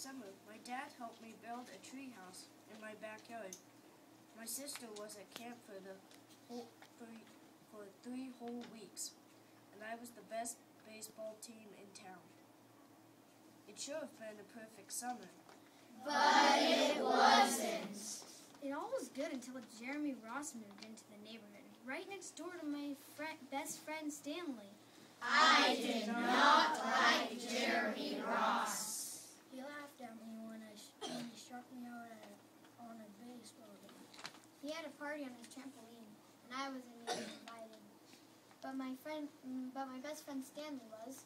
summer, my dad helped me build a tree house in my backyard. My sister was at camp for three whole weeks, and I was the best baseball team in town. It should have been a perfect summer. But it wasn't. It all was good until Jeremy Ross moved into the neighborhood, right next door to my best friend Stanley. I did not like Jeremy Ross. He laughed at me when he struck me out on a baseball game. He had a party on his trampoline, and I wasn't even invited. But my best friend Stanley was.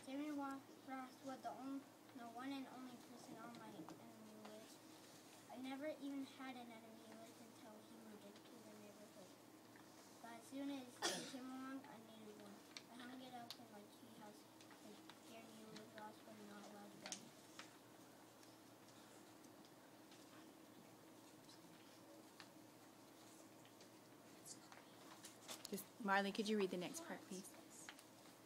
Jeremy Ross was the one and only person on my enemy list. I never even had an enemy list until he moved into the neighborhood. But as soon as he came along, I needed one. I hung it up in my tree house because Jeremy Ross was not allowed to go. Marley, could you read the next part, please?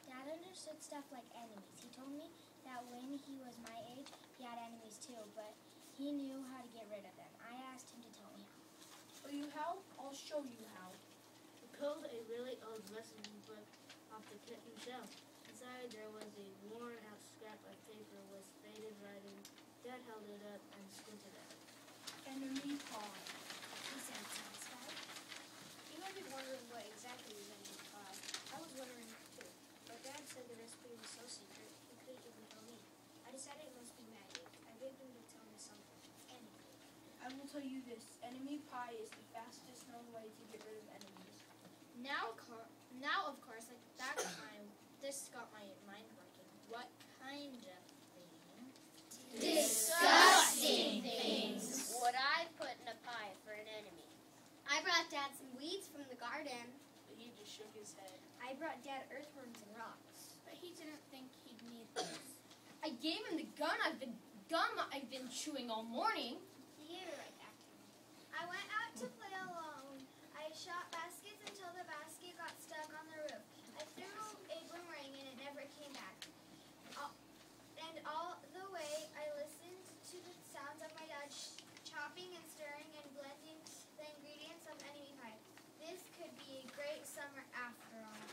Dad understood stuff like enemies. He told me that when he was my age, he had enemies too, but he knew how to get rid of them. I asked him to tell me how. Will you how? I'll show you how. He pulled a really old recipe book off the kitchen shelf. Inside there was a worn-out scrap of paper with faded writing. Dad held it up and squinted at it. Enemy pie. He said, satisfied. You might be wondering what exactly is enemy pie. I was wondering too, but Dad said the recipe was so secret he couldn't even tell me. I decided it must be magic. I begged him to tell me something. Anything. I will tell you this. Enemy pie is the fastest known way to get rid of enemies. Now, of course, like that time, this got my mind working. What kind of thing? Disgusting things. Would I put in a pie for an enemy? I brought Dad some weeds from the garden. But he just shook his head. I brought Dad earthworms and rocks. But he didn't think he'd need those. I gave him the gum I've been chewing all morning. You were right back. I went out to play alone. I shot baskets until the basket got stuck on the roof. I threw a boomerang and it never came back. And all the way I listened to the sounds of my dad chopping and stirring and blending the ingredients of enemy pie. This could be a great summer after all.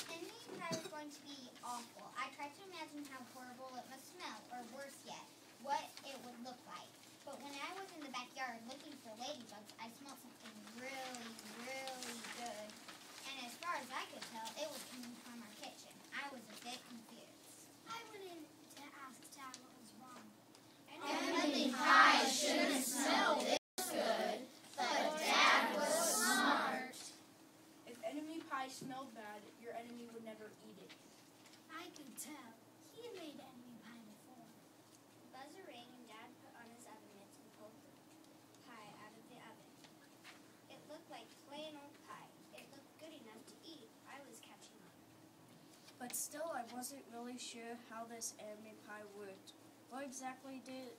Enemy pie was going to be awful. I tried to imagine how horrible it must smell, or worse yet, what it would look like. But when I was in the backyard looking for ladybugs, I smelled something really, really good. And as far as I could tell, it was coming from our kitchen. I was a bit confused. I went in to ask Dad what was wrong. Enemy pie shouldn't smell this good, but Dad was smart. If enemy pie smelled bad, your enemy would never eat it. I could tell. He had made enemy pie before. The buzzer rang and Dad put on his oven mitts and pulled the pie out of the oven. It looked like plain old pie. It looked good enough to eat. I was catching on. But still, I wasn't really sure how this enemy pie worked. What exactly did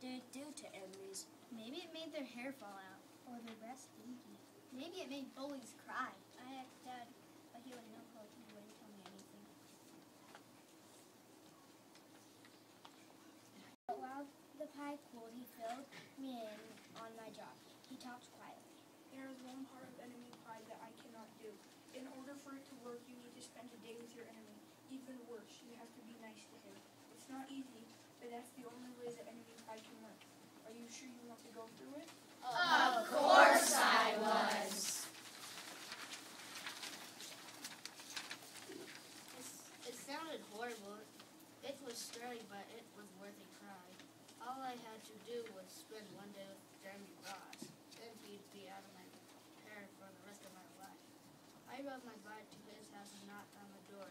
it do to enemies? Maybe it made their hair fall out, or their breath stinky. Maybe it made bullies cry. I asked Dad, but he wouldn't know. He wouldn't tell me anything. But while the pie cooled, he filled me in on my job. He talked quietly. There is one part of enemy pie that I cannot do. In order for it to work, you need to spend a day with your enemy. Even worse, you have to be nice to him. It's not easy, but that's the only way that enemy pie can work. Are you sure you want to go through it? Of course I was. It sounded horrible. It was scary, but it was worth a try. All I had to do was spend one day with Jeremy Ross. Then he'd be out of my hair for the rest of my life. I rode my bike to his house and knocked on the door.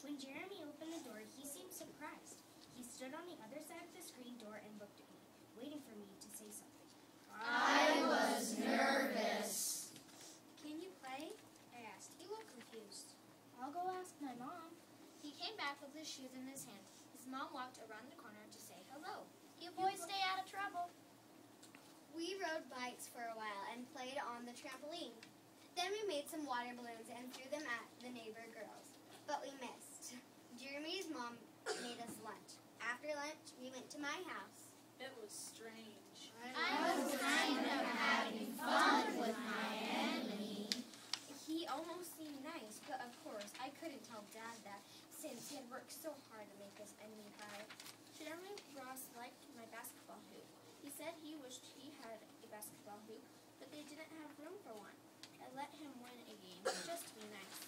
When Jeremy opened the door, he seemed surprised. He stood on the other side of the screen door and looked at me, waiting for me to say something. I was nervous. Can you play? I asked. He looked confused. I'll go ask my mom. He came back with his shoes in his hand. His mom walked around the corner to say hello. You boys stay out of trouble. We rode bikes for a while and played on the trampoline. Then we made some water balloons and threw them at the neighbor girls. But we missed. Jeremy's mom made us lunch. After after lunch, we went to my house. It was strange. I was kind of having fun with my enemy. He almost seemed nice, but of course, I couldn't tell Dad that since he had worked so hard to make us enemy pie. Jeremy Ross liked my basketball hoop. He said he wished he had a basketball hoop, but they didn't have room for one. I let him win a game just to be nice.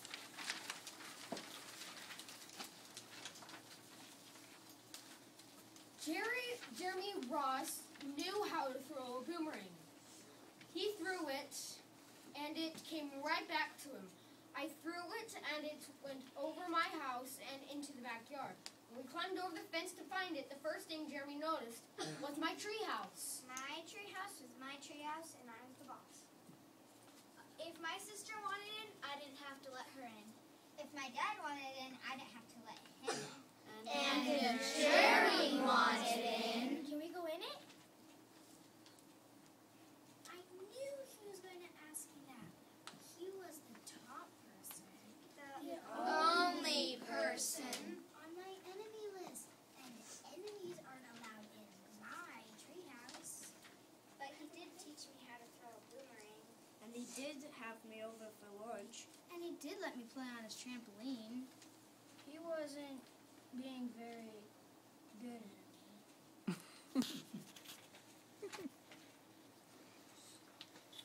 Jeremy Ross knew how to throw a boomerang. He threw it, and it came right back to him. I threw it, and it went over my house and into the backyard. When we climbed over the fence to find it, the first thing Jeremy noticed was my treehouse. My treehouse was my treehouse, and I was the boss. If my sister wanted in, I didn't have to let her in. If my dad wanted in, I didn't have to let him in. And if Jeremy wanted in, Can we go in it? I knew he was going to ask me that. He was the top person. The only person. on my enemy list. And enemies aren't allowed in my treehouse. But he did teach me how to throw a boomerang. And he did have me over for lunch. And he did let me play on his trampoline. He wasn't being very good at it.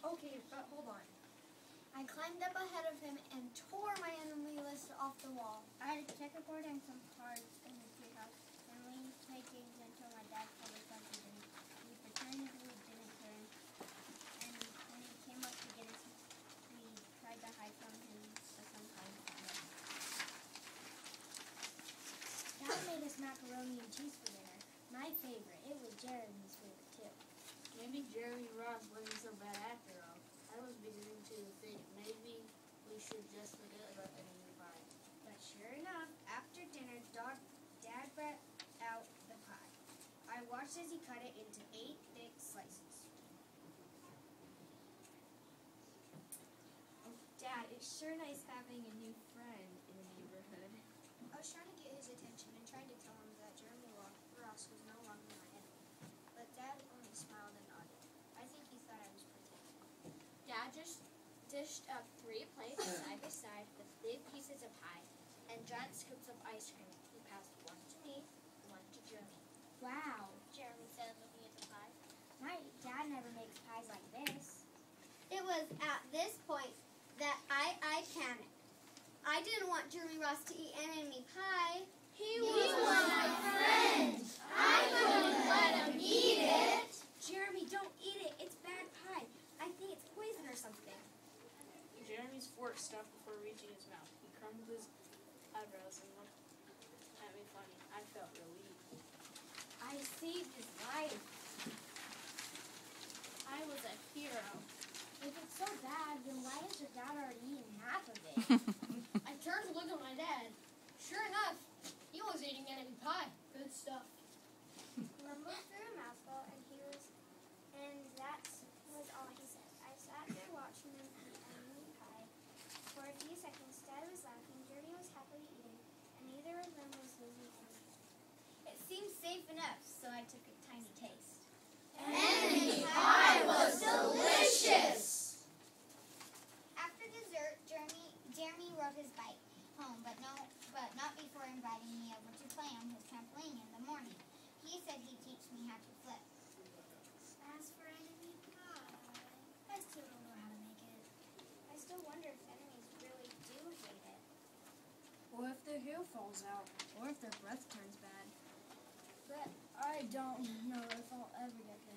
Okay, but hold on. I climbed up ahead of him and tore my enemy list off the wall. I had a checkerboard and some cards in the treehouse. And we played games until my dad told us that we didn't. We pretended we didn't turn. And when he came up to get us, we tried to hide from him, but sometimes Dad made us macaroni and cheese for dinner. My favorite. It was Jeremy's favorite too. Maybe Jeremy Ross wasn't so bad after all. I was beginning to think maybe we should just forget about enemy pie. But sure enough, after dinner, Dad brought out the pie. I watched as he cut it into 8 thick slices. Oh, Dad, it's sure nice having a new friend in the neighborhood. I was trying to get his attention and tried to tell him that Jeremy Ross was no longer my enemy. But Dad only smiled and nodded. I think he thought I was pretending. Dad just dished up 3 plates side by side with big pieces of pie and giant scoops of ice cream. He passed one to me, one to Jeremy. Wow. Jeremy said, looking at the pie. My dad never makes pies like this. It was at this point that I panicked. I didn't want Jeremy Ross to eat enemy pie. He was my friend. I couldn't let him eat it. Jeremy, don't eat it. It's bad pie. I think it's poison or something. Jeremy's fork stopped before reaching his mouth. He crumbled his eyebrows and looked at me funny. I felt relieved. I saved his life. I was a hero. If it's so bad, then why has your dad already eaten half of it? I turned to look at my dad. Sure enough, he was eating enemy pie. Good stuff. Rumble threw a mouthful, and that was all he said. I sat there watching him eat enemy pie. For a few seconds, Dad was laughing, Jeremy was happily eating, and neither of them was losing anything. It seemed safe enough, so I took a tiny taste. Enemy pie was delicious. After dessert, Jeremy rode his bike home, but not before inviting me over to play on his trampoline in the morning. He said he'd teach me how to flip. As for enemy pie, I still don't know how to make it. I still wonder if enemies really do hate it. Or if their hair falls out. Or if their breath turns bad. But I don't know if I'll ever get the